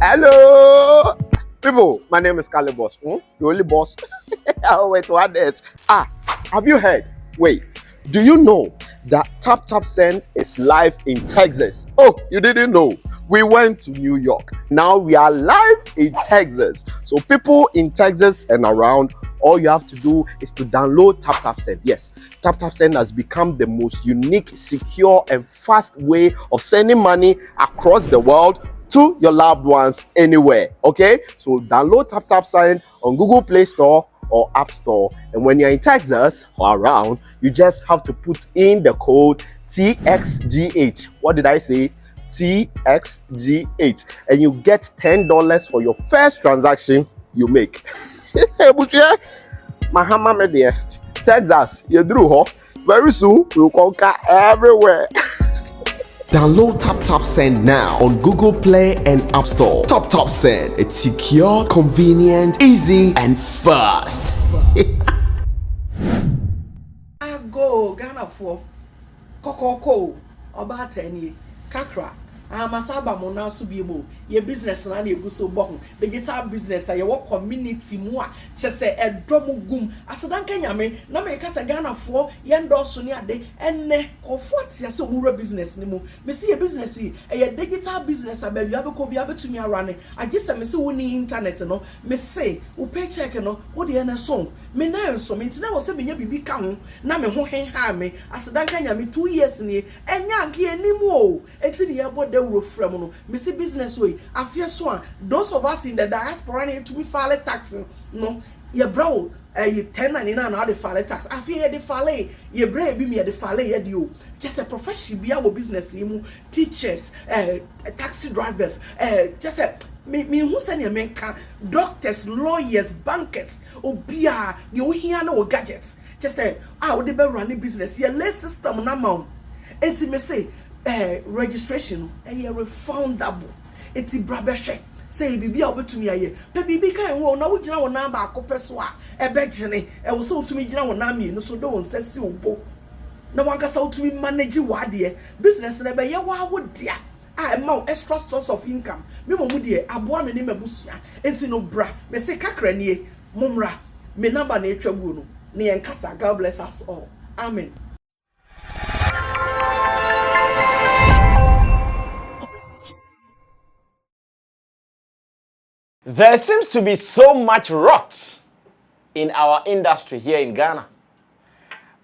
Hello, people. My name is Kali Boss. The only boss. Oh, wait, what else? Have you heard? Wait, do you know that Tap Tap Send is live in Texas? Oh, you didn't know? We went to New York. Now we are live in Texas. So people in Texas and around, all you have to do is to download Tap Tap Send. Yes, Tap Tap Send has become the most unique, secure, and fast way of sending money across the world to your loved ones anywhere. Okay, so download Tap Tap Send on Google Play Store or App Store, and when you're in Texas or around, you just have to put in the code TXGH. What did I say? TXGH, and you get $10 for your first transaction you make. Mahama media, Texas, you drew ho. Very soon we'll conquer everywhere. Download Tap Tap Send now on Google Play and App Store. Tap Tap Send. It's secure, convenient, easy, and fast. I go Ghana for Kokoko about 10 years. Kakra. Masaba mo na so biebo ye business na egu so bo digital business ya wo community mu a chese edom gum asedanka nyame na me kasa Ghana fo ye ndorso ni ade enne kofo atia se omura business ni mu me see ye business ye digital business abia abeko bia betumi arane agese me se woni internet no me say wo paycheck no wo de na so me na enso me ntina wo se be nya bibi ka ho na me ho hen ha me asedanka nyame 2 years ni enya nke animu o eti ne ye bo from no me see business way afia so a those of us in the diaspora need to me file tax no ye bro you 1099 na the file tax afia the file ye bra bi me the file ye di o just a professional bia wo business mu teachers taxi drivers just a me who send your men can doctors lawyers bankers obia you hear no gadgets just say we dey run business ye lay system na ma enti me say registration refundable. It's brabeshe. Say bibi a obetumi aye. Pe bibi kan wo na wo gina wo number akopɛ so a ebegene. Wo so otumi gina wo na me no so do won sesi obo. Na wan kasa otumi manage wade business na be ye wa wo dia. Amount extra source of income. Me mo mu de aboa me ne mabusua. Enti no bra. Me say kakra nie momra. Me number na etwa gu no. Ne yenkasa. God bless us all. Amen. There seems to be so much rot in our industry here in Ghana.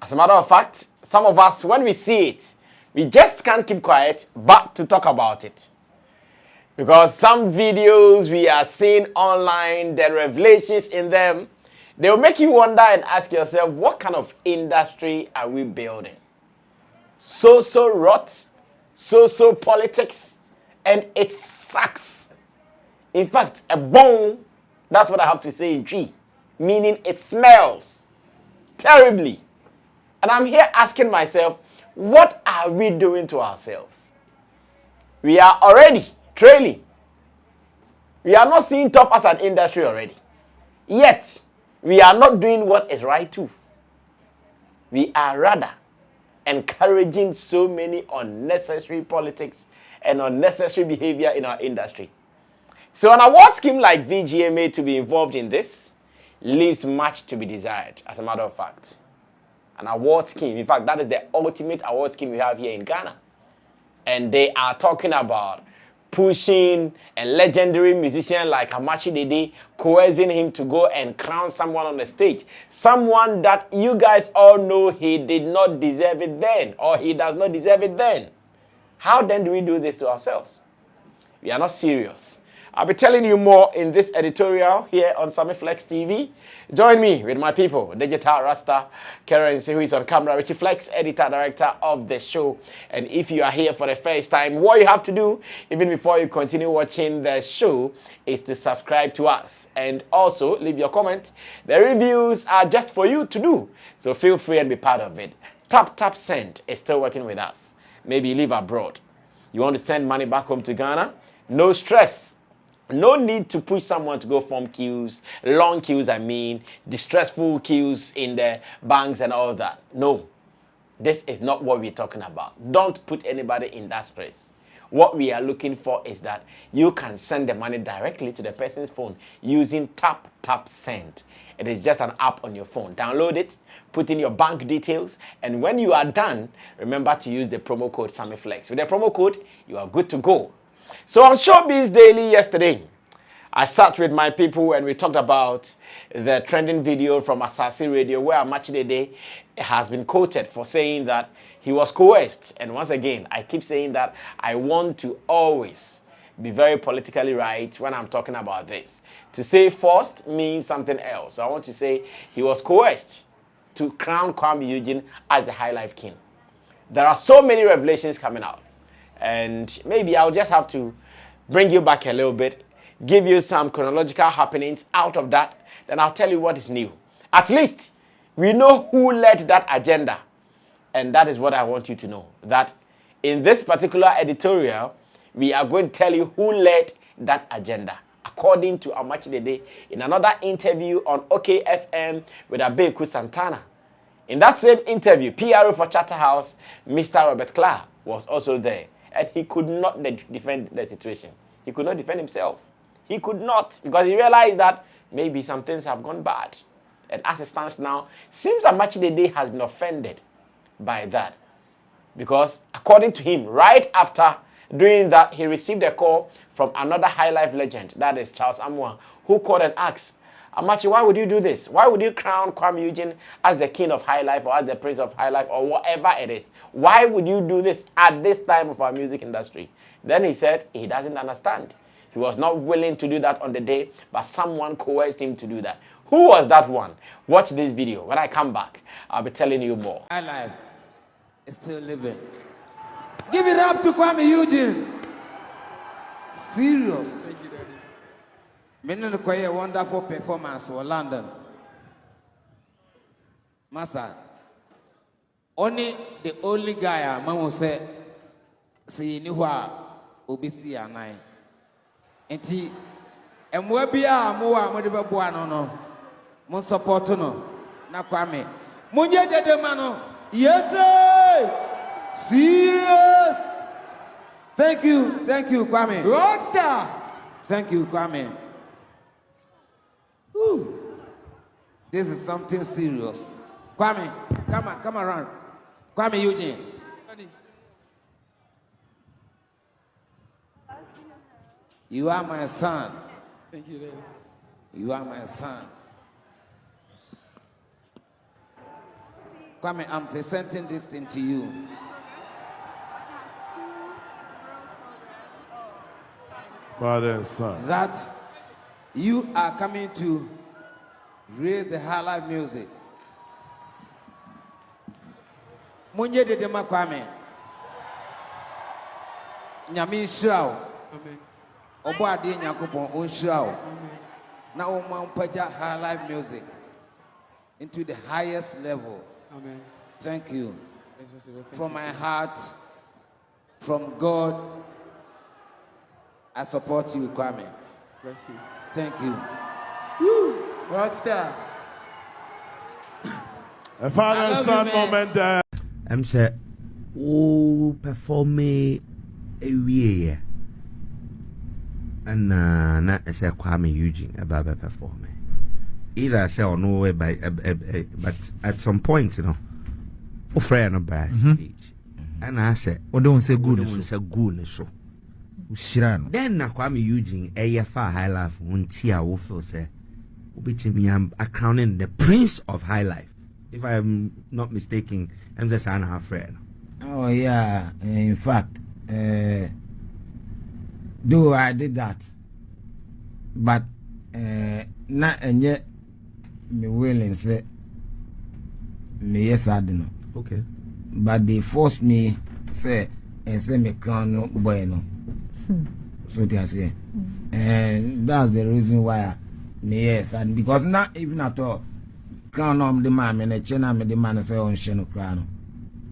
As a matter of fact, some of us, when we see it, we just can't keep quiet but to talk about it. Because some videos we are seeing online, the revelations in them, they will make you wonder and ask yourself, what kind of industry are we building? So rot, so politics, and it sucks. In fact, a bone, that's what I have to say in Twi, meaning it smells terribly. And I'm here asking myself, what are we doing to ourselves? We are already trailing. We are not seeing top as an industry already. Yet, we are not doing what is right too. We are rather encouraging so many unnecessary politics and unnecessary behavior in our industry. So an award scheme like VGMA to be involved in this leaves much to be desired, as a matter of fact. An award scheme, in fact, that is the ultimate award scheme we have here in Ghana. And they are talking about pushing a legendary musician like Amakye, coercing him to go and crown someone on the stage. Someone that you guys all know he did not deserve it then, or he does not deserve it then. How then do we do this to ourselves? We are not serious. I'll be telling you more in this editorial here on Sammy Flex TV. Join me with my people, Digital Rasta, Currency, who is on camera, Richie Flex, editor, director of the show. And if you are here for the first time, what you have to do, even before you continue watching the show, is to subscribe to us. And also, leave your comment. The reviews are just for you to do. So feel free and be part of it. Tap Tap Send is still working with us. Maybe you live abroad. You want to send money back home to Ghana? No stress. No need to push someone to go form queues, long queues, distressful queues in the banks and all that. No, this is not what we're talking about. Don't put anybody in that stress. What we are looking for is that you can send the money directly to the person's phone using tap send. It is just an app on your phone. Download it, put in your bank details, and when you are done, remember to use the promo code SammyFlex. With the promo code, you are good to go. So on Showbiz Daily yesterday, I sat with my people and we talked about the trending video from Asase Radio where Amakye has been quoted for saying that he was coerced. And once again, I keep saying that I want to always be very politically right when I'm talking about this. To say forced means something else. So I want to say he was coerced to crown Kwame Eugene as the High Life King. There are so many revelations coming out. And maybe I'll just have to bring you back a little bit, give you some chronological happenings out of that, then I'll tell you what is new. At least we know who led that agenda. And that is what I want you to know. That in this particular editorial, we are going to tell you who led that agenda. According to Amakye in another interview on OKFM with Abeku Santana. In that same interview, PRO for Charterhouse, Mr. Robert Clark was also there. And he could not defend the situation. He could not defend himself. He could not, because he realized that maybe some things have gone bad. And as it stands now, seems Amakye has been offended by that. Because according to him, right after doing that, he received a call from another High Life legend, that is Charles Amwa, who called and asked, Amakye, why would you do this? Why would you crown Kwame Eugene as the king of High Life or as the prince of High Life or whatever it is? Why would you do this at this time of our music industry? Then he said he doesn't understand. He was not willing to do that on the day, but someone coerced him to do that. Who was that one? Watch this video. When I come back, I'll be telling you more. High Life is still living. Give it up to Kwame Eugene. Serious. Thank you, Daddy. Many quite a wonderful performance for London. Massa. Only the only guy I will say, see Niwa Obisi and I. And he and Webia Moa Modiba Buano no. Mon support no. Na Kwame. Munja de Mano. Yes, sir. Serious. Thank you, Kwame. Rockstar. Thank you, Kwame. Ooh. This is something serious. Kwame, come around. Kwame Eugene. You are my son. Thank you, Daddy. You are my son. Kwame, I'm presenting this thing to you. Father and son. That you are coming to raise the High Life music. Munye de dema Kwame. Nyami nshirao. Amen. Obo ade Nyankopon onshirao. Na o ma mpaja High Life music into the highest level. Amen. Thank you. Thank From you. my heart, from God, I support you, Kwame. Bless you. Thank you. Rockstar. A father and son moment there. I'm say, oh, perform a year. And not as a Kwame Eugene about performing. Either I say or no way, but at some point, you know, oh, friend of bad stage. And I said, oh, don't say good. Don't say good, so. Shirano. Then na Kwame Eugene, a far High Life, one tear will feel say, I'm crowning the prince of High Life. If I'm not mistaken, I'm just an half friend. Oh, yeah. In fact, though I did that, but not and yet me willing say me yes I don't know. Okay. But they forced me say and say me crown no bueno. So they say, and that's the reason why me yes and because not even at all crown on the man and a chena me the man say on sheno crown.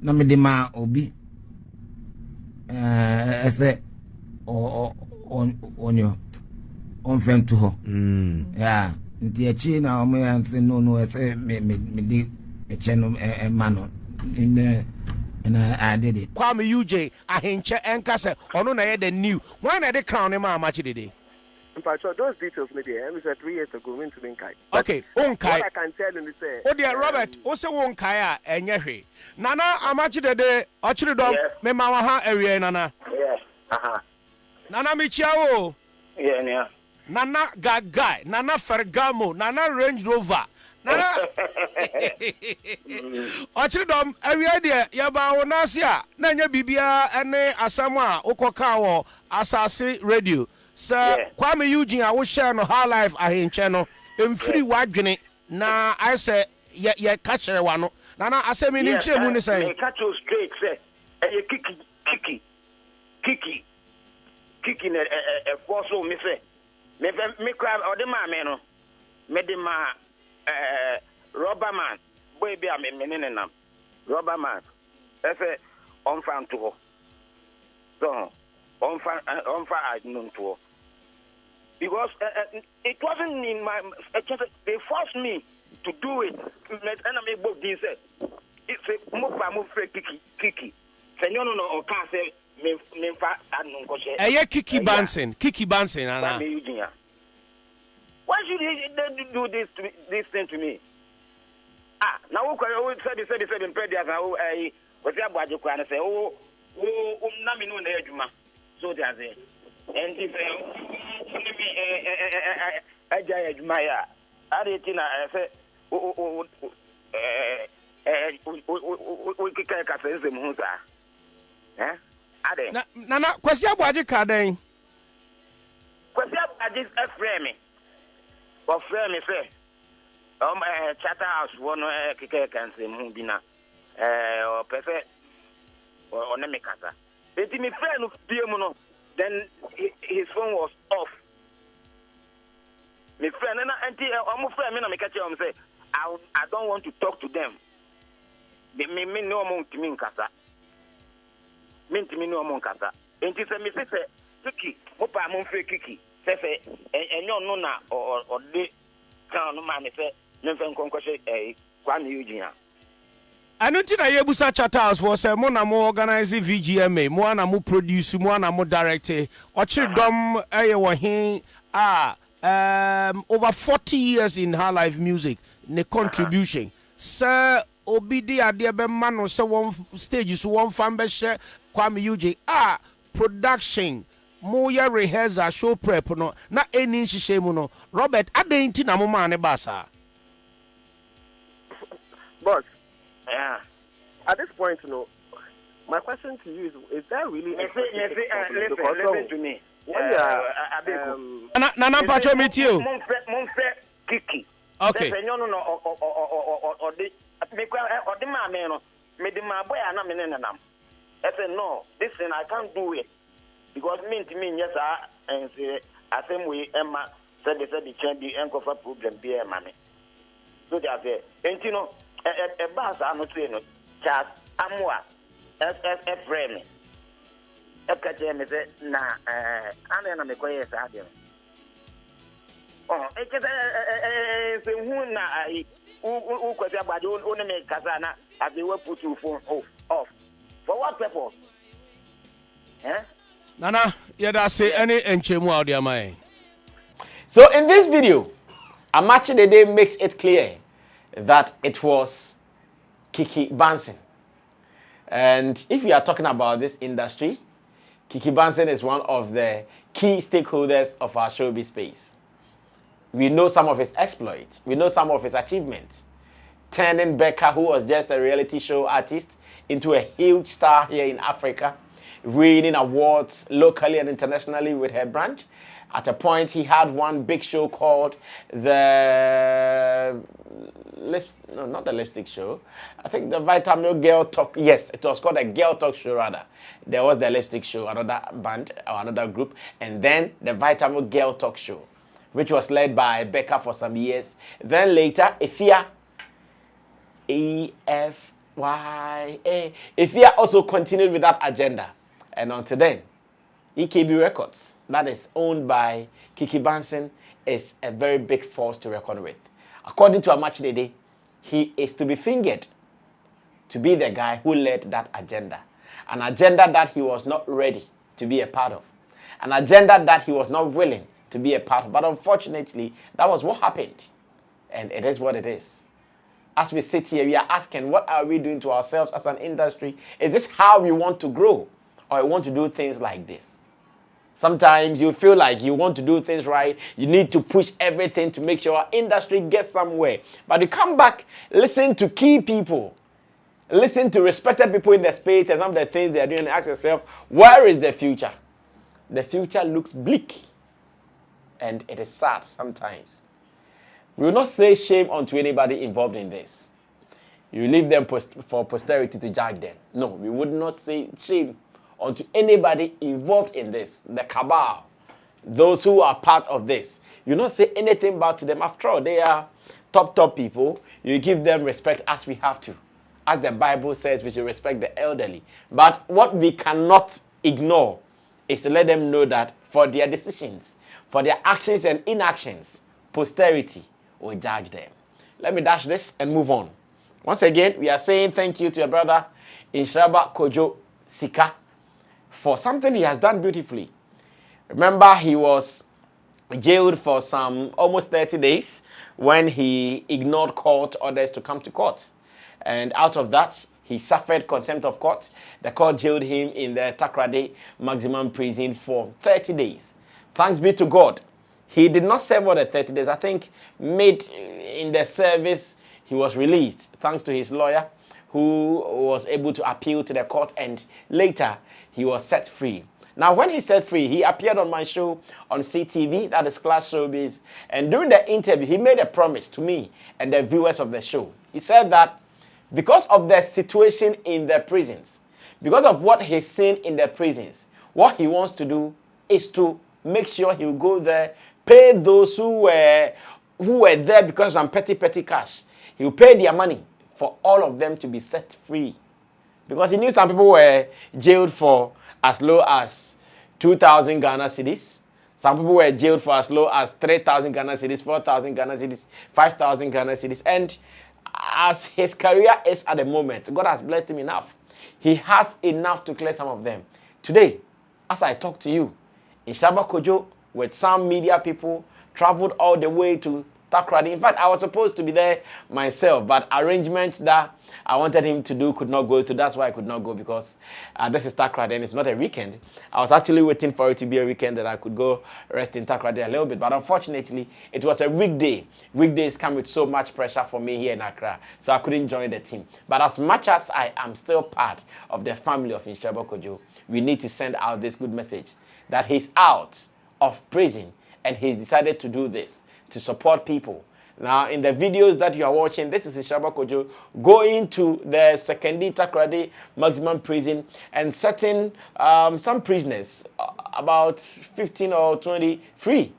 No me the man obi. I say on your on fem to her. Yeah. The China me and say no I say me di a channel a man in and I did it. Kwame UJ ahenche enkase ono na ye the new. Why na the crown him Amakye dede? In fact, those details maybe it was 3 years ago into Minkai. Okay, What onkai. I can tell you is Oh dear Robert, o se wonkai a enye hwe. Nana Amakye dede ochiridom me ma wa ha area nana. Yes. Nana michia wo. Yeah. Nana Gagai, Nana Fergamo, Nana Range Rover. Nana Ochiridom area there yaba wonasia na nya bibia ene asama okoka wo asase radio. Sir Kwame Eugene a wo share no high life ahenche no emfiri wadwene na I say ye ka chere wa no. Nana asemi ni nchemu ni say. Me catch you straight say. Kiki na force me say. Me cry or the man no. Me de ma rubber man. Boy be am menene nam. Rubber man. I say on fan to. So on fan I know to. Because it wasn't in my they forced me to do it. And I make both these it's a move Kiki. Say no or can't say me fa anu ko she. Kiki Bansen ana. Why should they do this thing to me? Now we said in prayer now what you abaje kwa na say na me no na adwuma. So they are there. And if I adwuma ya aretina say we kika ka say ze mu sa. Ade. Nana kwasi abaje ka den. Kwasi abaje frame me. Or frame me say Charter House one kika kan say mu bi na or pese or na me kasa. Eti me friend no bi mu no. Then his phone was off. My friend and my friend me na me catch him say I don't want to talk to them. Me no mo ntimi nkasa. Me ntimi no mo nkasa. Enti say me say Kiki, mo pa mo free Kiki. Say enyo no na or de kan no ma me say me fe nkonko she Kwame Eugene. Anunti na yebusa Charter House for say mo na mo organize VGMA, mo na mo produce, mo na mo direct. Ochiridom wo hin over 40 years in her life music, ne contribution. Sir Obidi ade be ma no say one stage so one fan be share Kwame Eugene production mo ya rehearsal show prep no na eni nhihye mu no Robert adenti na mo ma ne basa. Boss. Yeah. At this point, my question to you is there really listen to me. Nana Pacho meet you. Kiki. Okay. Or the man, me the my boy and I'm in them. I said, no, listen, I can't do it. Because me, yes, and say, I think we, Emma, said the change the ankle for problem, be a mammy. So they are there. And a bass, I'm not saying, Charles, Amwa, S frame. Kcee me say, nah, I'm not quiet. Oh, it's a who na who could have bad only make Kazana as they will put you phone off. For what purpose? Nana, yeah, say any enchemu out there, my. So in this video, Amakye Dede makes it clear that it was Kiki Bansen. And if we are talking about this industry, Kiki Bansen is one of the key stakeholders of our showbiz space. We know some of his exploits. We know some of his achievements. Turning Becca, who was just a reality show artist, into a huge star here in Africa, winning awards locally and internationally with her brand. At a point, he had one big show called the not the lipstick show. I think the Vitamin Girl Talk. Yes, it was called a Girl Talk show rather. There was the lipstick show, another band or another group, and then the Vitamin Girl Talk show, which was led by Becca for some years. Then later, Efia, E-F-Y-A. Efia also continued with that agenda. And until then, EKB Records, that is owned by Kiki Bansen, is a very big force to reckon with. According to Amakye Dede, he is to be fingered to be the guy who led that agenda. An agenda that he was not ready to be a part of. An agenda that he was not willing to be a part of. But unfortunately, that was what happened. And it is what it is. As we sit here, we are asking, what are we doing to ourselves as an industry? Is this how we want to grow? Or we want to do things like this? Sometimes you feel like you want to do things right. You need to push everything to make sure our industry gets somewhere. But you come back, listen to key people. Listen to respected people in the space and some of the things they are doing and ask yourself, where is the future? The future looks bleak. And it is sad sometimes. We will not say shame unto anybody involved in this. You leave them for posterity to judge them. No, we would not say shame unto anybody involved in this. The cabal, those who are part of this. You not say anything bad to them. After all, they are top people. You give them respect as we have to. As the Bible says, we should respect the elderly. But what we cannot ignore is to let them know that for their decisions, for their actions and inactions, posterity will judge them. Let me dash this and move on. Once again, we are saying thank you to your brother Nhyiraba Kojo Sika for something he has done beautifully. Remember, he was jailed for some almost 30 days when he ignored court orders to come to court. And out of that, he suffered contempt of court. The court jailed him in the Takoradi maximum prison for 30 days. Thanks be to God. He did not serve all the 30 days. I think mid in the service, he was released thanks to his lawyer who was able to appeal to the court, and later he was set free. Now, when he set free, he appeared on my show on CTV, that is Class Showbiz, and during the interview, he made a promise to me and the viewers of the show. He said that because of the situation in the prisons, because of what he's seen in the prisons, what he wants to do is to make sure he'll go there, pay those who were there because of some petty cash. He'll pay their money for all of them to be set free. Because he knew some people were jailed for as low as 2,000 Ghana cedis. Some people were jailed for as low as 3,000 Ghana cedis, 4,000 Ghana cedis, 5,000 Ghana cedis. And as his career is at the moment, God has blessed him enough. He has enough to clear some of them. Today, as I talk to you, Nhyiraba Kojo with some media people traveled all the way to Takoradi. In fact, I was supposed to be there myself, but arrangements that I wanted him to do could not go to. That's why I could not go, because this is Takoradi and it's not a weekend. I was actually waiting for it to be a weekend that I could go rest in Takoradi a little bit, but unfortunately, it was a weekday. Weekdays come with so much pressure for me here in Accra, so I couldn't join the team. But as much as I am still part of the family of Nhyiraba Kojo, we need to send out this good message that he's out of prison and he's decided to do this to support people. Now, in the videos that you are watching, this is Nhyiraba Kojo going to the Sekondi Takoradi maximum prison and setting some prisoners, about 15 or 20, free.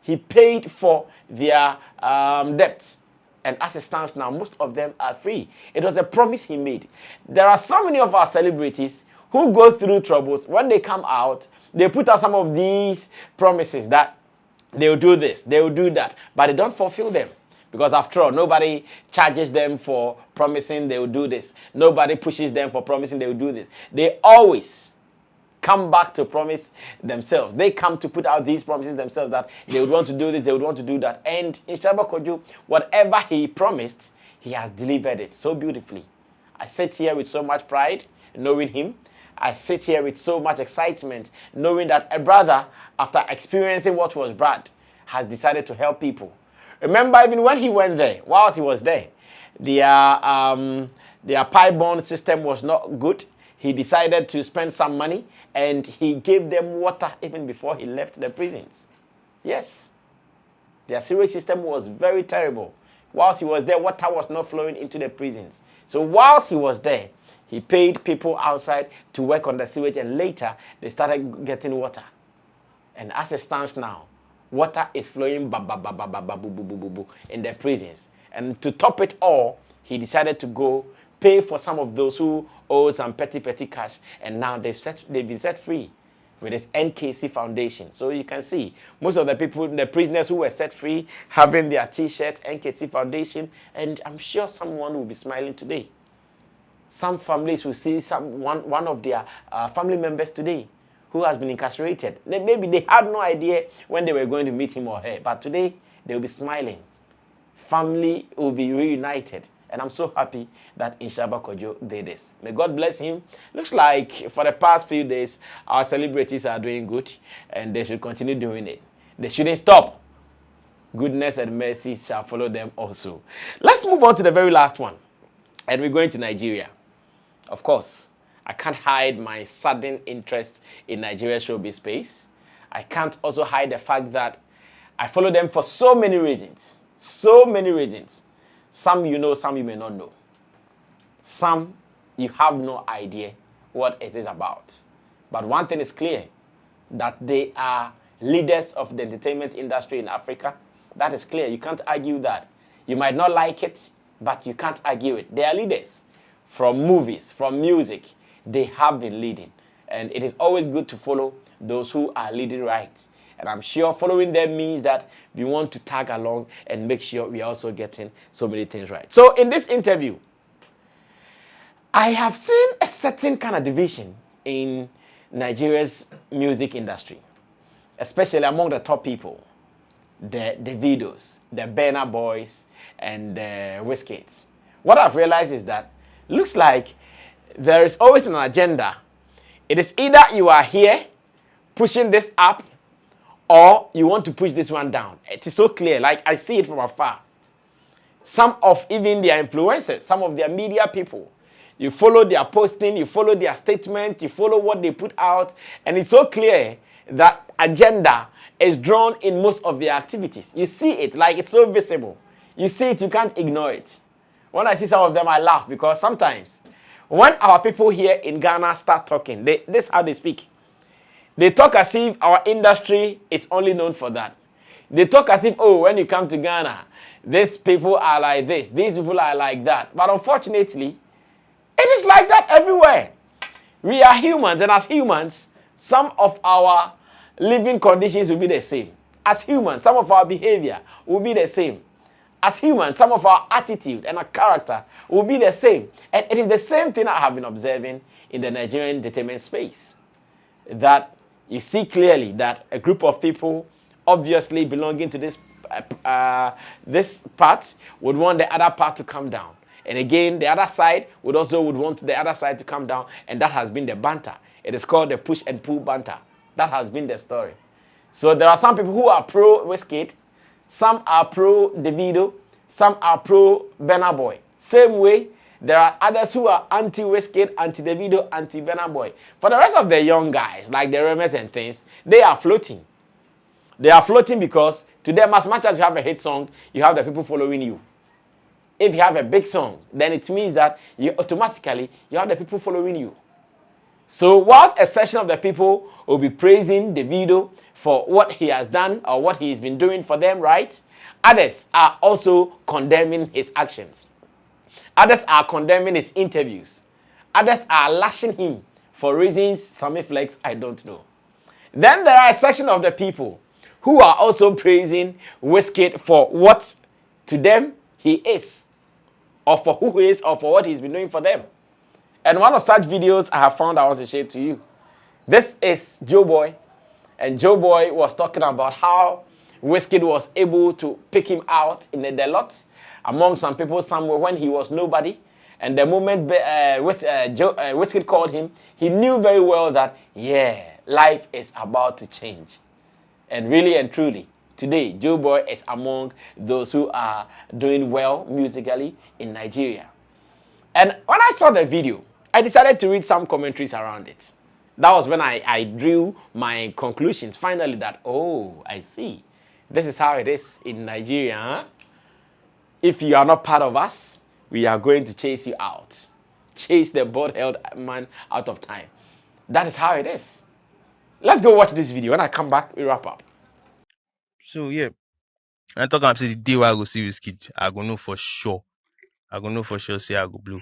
He paid for their debts. And as it stands now, most of them are free. It was a promise he made. There are so many of our celebrities who go through troubles. When they come out, they put out some of these promises that they will do this, they will do that, but they don't fulfill them. Because after all, nobody charges them for promising they will do this. Nobody pushes them for promising they will do this. They always come back to promise themselves. They come to put out these promises themselves that they would want to do this, they would want to do that. And Nhyiraba Kojo, whatever he promised, he has delivered it so beautifully. I sit here with so much pride, knowing him. I sit here with so much excitement, knowing that a brother, after experiencing what was bad, has decided to help people. Remember, even when he went there, whilst he was there, their pipe bond system was not good. He decided to spend some money, and he gave them water even before he left the prisons. Yes, their sewage system was very terrible. Whilst he was there, water was not flowing into the prisons. So whilst he was there, he paid people outside to work on the sewage, and later they started getting water. And as it stands now, water is flowing in the prisons. And to top it all, he decided to go pay for some of those who owe some petty cash, and now they've been set free with this Kcee Foundation. So you can see most of the people, the prisoners who were set free, having their T-shirt, Kcee Foundation, and I'm sure someone will be smiling today. Some families will see one of their family members today who has been incarcerated. Maybe they had no idea when they were going to meet him or her, but today they'll be smiling. Family will be reunited. And I'm so happy that Nhyiraba Kojo did this. May God bless him. Looks like for the past few days, our celebrities are doing good, and they should continue doing it. They shouldn't stop. Goodness and mercy shall follow them also. Let's move on to the very last one. And we're going to Nigeria. Of course, I can't hide my sudden interest in Nigeria's showbiz space. I can't also hide the fact that I follow them for so many reasons. So many reasons. Some you know, some you may not know. Some you have no idea what it is about. But one thing is clear, that they are leaders of the entertainment industry in Africa. That is clear. You can't argue that. You might not like it, but you can't argue it. They are leaders. From movies, from music, they have been leading. And it is always good to follow those who are leading right. And I'm sure following them means that we want to tag along and make sure we are also getting so many things right. So in this interview, I have seen a certain kind of division in Nigeria's music industry, especially among the top people, the Davidos, the Burna Boys, and the Wizkids. What I've realized is that looks like there is always an agenda. It is either you are here pushing this up, or you want to push this one down. It is so clear, like I see it from afar. Some of even their influencers, some of their media people, you follow their posting, you follow their statement, you follow what they put out, and it's so clear that agenda is drawn in most of their activities. You see it, like it's so visible. You see it, you can't ignore it. When I see some of them, I laugh because sometimes when our people here in Ghana start talking, this is how they speak. They talk as if our industry is only known for that. They talk as if, oh, when you come to Ghana, these people are like this, these people are like that. But unfortunately, it is like that everywhere. We are humans, and as humans, some of our living conditions will be the same. As humans, some of our behavior will be the same. As humans, some of our attitude and our character will be the same. And it is the same thing I have been observing in the Nigerian entertainment space. That you see clearly that a group of people obviously belonging to this part would want the other part to come down. And again, the other side would want the other side to come down, and that has been the banter. It is called the push and pull banter. That has been the story. So there are some people who are pro Wizkid, some are pro Davido, some are pro Burna Boy. Same way, there are others who are anti-Wizkid, anti-Davido, anti-Burna Boy. For the rest of the young guys, like the Remes and things, they are floating. They are floating because to them, as much as you have a hit song, you have the people following you. If you have a big song, then it means that you automatically have the people following you. So whilst a section of the people will be praising Davido for what he has done or what he's been doing for them, right? Others are also condemning his actions. Others are condemning his interviews. Others are lashing him for reasons, Sammy Flex, I don't know. Then there are a section of the people who are also praising Wizkid for what to them he is, or for who he is, or for what he's been doing for them. And one of such videos I have found I want to share to you. This is Joe Boy, and Joe Boy was talking about how Wizkid was able to pick him out in the lot among some people somewhere when he was nobody. And the moment Wizkid called him, he knew very well that, yeah, life is about to change. And really and truly, today, Joe Boy is among those who are doing well musically in Nigeria. And when I saw the video, I decided to read some commentaries around it. That was when I drew my conclusions, finally, that, oh, I see. This is how it is in Nigeria, huh? If you are not part of us, we are going to chase you out. Chase the bald-headed man out of time. That is how it is. Let's go watch this video. When I come back, we wrap up. So, yeah. I talk about the day where I go see Wizkid, I go know for sure. I go know for sure, say I go blue.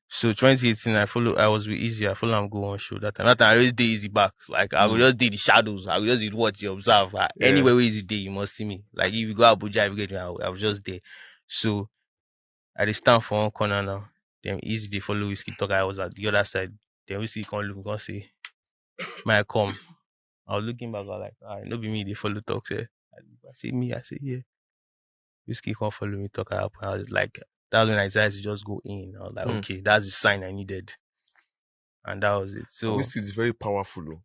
So 2018, I was with Easy. I follow him go on show that time. That time I always did Easy back. Like I will just do the shadows. I will just do what you observe. Anywhere where Easy day, you must see me. Like if you go Abuja, I was just there. So I dey stand for one corner now. Then easy they follow Wizkid talk. I was at the other side. Then Wizkid come look and say, "May I come?" I was looking back. I was like, "Ah, no be me. They follow talk." Say, I say me. I say yeah. Wizkid come follow me talk. I was like, that's when I decided to just go in. I was like, okay, that's the sign I needed, and that was it. So Wizkid is very powerful.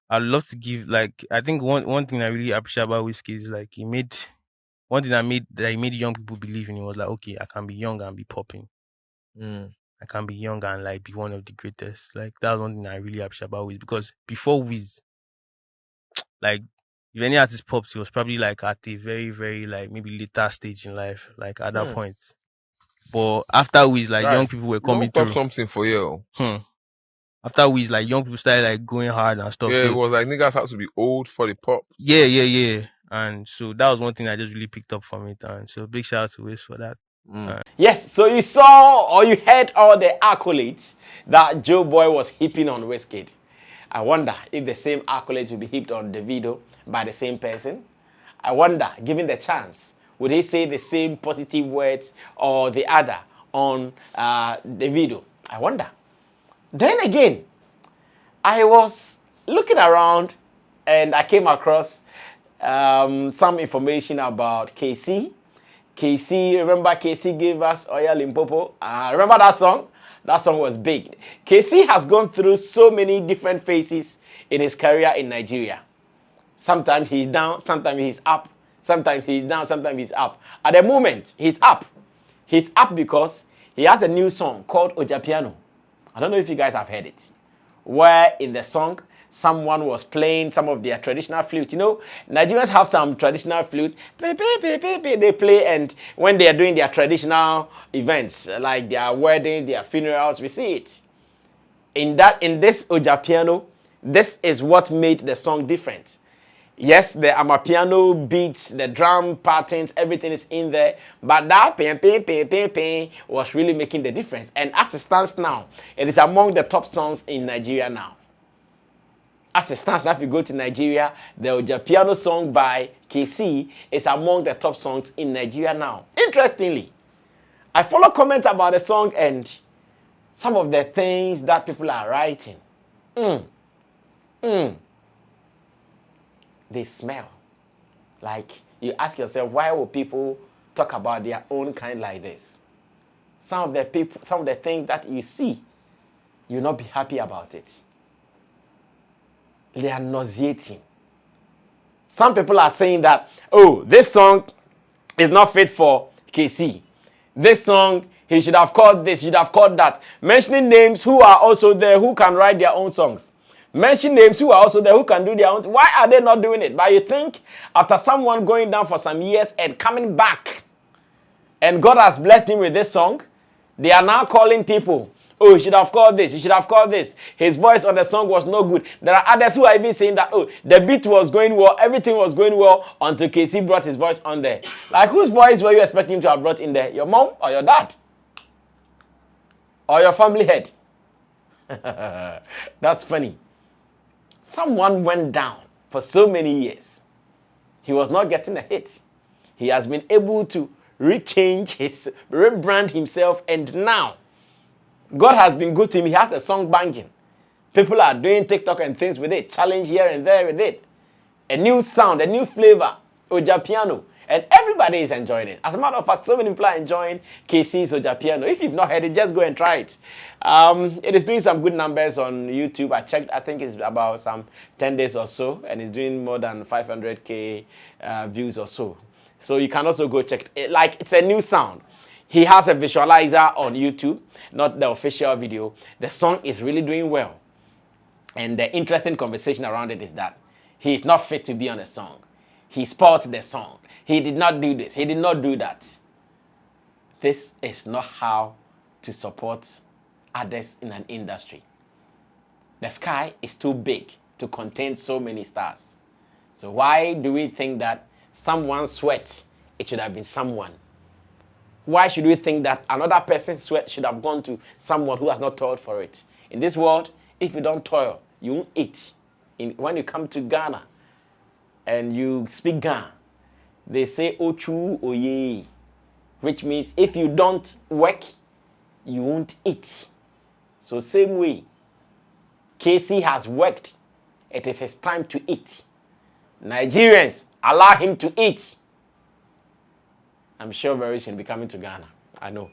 I'd love to give like I think one thing I really appreciate about Wizkid is like he made one thing that he made young people believe in. It was like, okay, I can be young and be popping. I can be young and like be one of the greatest. Like that's one thing I really appreciate about Wiz because before Wiz, like if any artist pops, he was probably like at a very, very like maybe later stage in life, like at that point. But after Wiz, like young people were coming Don't through. talk something for you. After Wiz, like young people started like going hard and stuff. Yeah, So it was like niggas have to be old for the pop. Yeah. And so that was one thing I just really picked up from it. And so big shout out to Wiz for that. Yes, so you saw or you heard all the accolades that Joe Boy was heaping on Wizkid. I wonder if the same accolades will be heaped on Davido by the same person. I wonder, given the chance, would he say the same positive words or the other on Davido? I wonder. Then again, I was looking around and I came across some information about Kcee. Kcee, remember Kcee gave us Oya Limpopo? Remember that song? That song was big. Kcee has gone through so many different phases in his career in Nigeria. Sometimes he's down, sometimes he's up. Sometimes he's down, sometimes he's up. At the moment, he's up. He's up because he has a new song called Ojapiano. I don't know if you guys have heard it. Where in the song, someone was playing some of their traditional flute. You know, Nigerians have some traditional flute. They play, and when they are doing their traditional events, like their weddings, their funerals, we see it. In this Ojapiano, this is what made the song different. Yes, the Amapiano beats, the drum patterns, everything is in there. But that ping was really making the difference. And as it stands now, it is among the top songs in Nigeria now. As it stands now, if you go to Nigeria, the Ojapiano song by Kcee is among the top songs in Nigeria now. Interestingly, I follow comments about the song and some of the things that people are writing. They smell. Like, you ask yourself, why will people talk about their own kind like this? Some of the things that you see, you'll not be happy about it. They are nauseating. Some people are saying that, oh, this song is not fit for Kcee. This song, he should have called this, he should have called that. Mentioning names who are also there, who can write their own songs. Mention names who are also there, who can do their own. Why are they not doing it? But you think after someone going down for some years and coming back, and God has blessed him with this song, they are now calling people, oh, you should have called this, you should have called this. His voice on the song was no good. There are others who are even saying that, oh, the beat was going well, everything was going well until Kcee brought his voice on there. Like, whose voice were you expecting him to have brought in there? Your mom or your dad? Or your family head? That's funny. Someone went down for so many years. He was not getting a hit. He has been able to rebrand himself, and now God has been good to him. He has a song banging. People are doing TikTok and things with it, challenge here and there with it. A new sound, a new flavor, Ojapiano. And everybody is enjoying it. As a matter of fact, so many people are enjoying Kcee's Ojapiano. If you've not heard it, just go and try it. It is doing some good numbers on YouTube. I checked, I think it's about some 10 days or so, and it's doing more than 500K views or so. So you can also go check it. Like, it's a new sound. He has a visualizer on YouTube, not the official video. The song is really doing well. And the interesting conversation around it is that he is not fit to be on a song. He spoiled the song. He did not do this. He did not do that. This is not how to support others in an industry. The sky is too big to contain so many stars. So why do we think that someone's sweat, it should have been someone? Why should we think that another person's sweat should have gone to someone who has not toiled for it? In this world, if you don't toil, you won't eat. When you come to Ghana and you speak Ghana, they say Ochu Oye, which means if you don't work, you won't eat. So same way, Kcee has worked. It is his time to eat. Nigerians, allow him to eat. I'm sure very soon he'll be coming to Ghana. I know.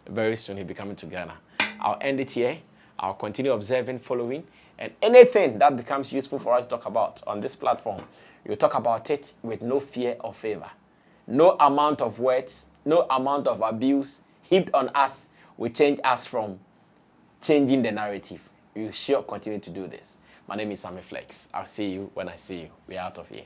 Very soon he'll be coming to Ghana. I'll end it here. I'll continue observing, following, and anything that becomes useful for us to talk about on this platform, we'll talk about it with no fear or favor. No amount of words, no amount of abuse heaped on us will change us from changing the narrative. We'll sure continue to do this. My name is Sammy Flex. I'll see you when I see you. We're out of here.